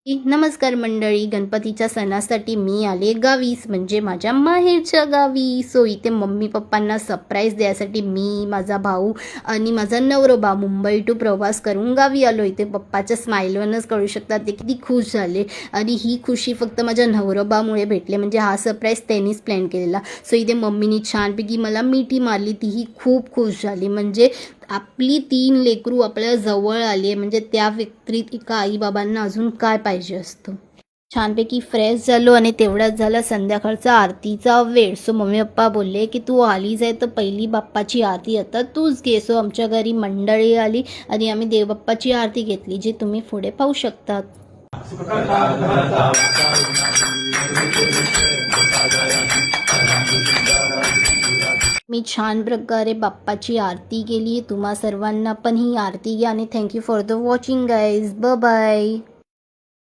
नमस्कार मंडळी, गणपतीच्या सणासाठी मी आले गावीस, म्हणजे माझ्या माहेरच्या गावी. सो इथे मम्मी पप्पांना सरप्राईज द्यायसाठी मी, माझा भाऊ आणि माझा नवरोबा मुंबई टू प्रवास करून गावी आलो. इथे पप्पाच्या स्माईलवरच कळू शकतात ते किती खुश झाले. आणि ही खुशी फक्त माझ्या नवरोबामुळे भेटले, म्हणजे हा सरप्राईज त्यांनीच प्लॅन केलेला. सो इथे मम्मीनी छानपैकी मला मिठी मारली, तीही खूप खुश झाली. म्हणजे आपली 3 लेकरू आपल्या जवळ आली, म्हणजे त्या व्यतिरिक्त एका आईबाबांना अजून काय पाहिजे असतं. छानपैकी फ्रेश झालो आणि तेवढ्याच झाला संध्याकाळचा आरतीचा वेळ. सो मम्मी पप्पा बोलले की तू आलीच आहे तर पहिली बाप्पाची आरती आता तूच घे. सो आमच्या घरी मंडळी आली आणि आम्ही देवबाप्पाची आरती घेतली, जी तुम्ही पुढे पाहू शकतात. मी छान प्रकारे बाप्पाची आरती केली. तुम्हा सर्वांना पण ही आरती घ्या आणि thank you for the watching guys. Bye bye.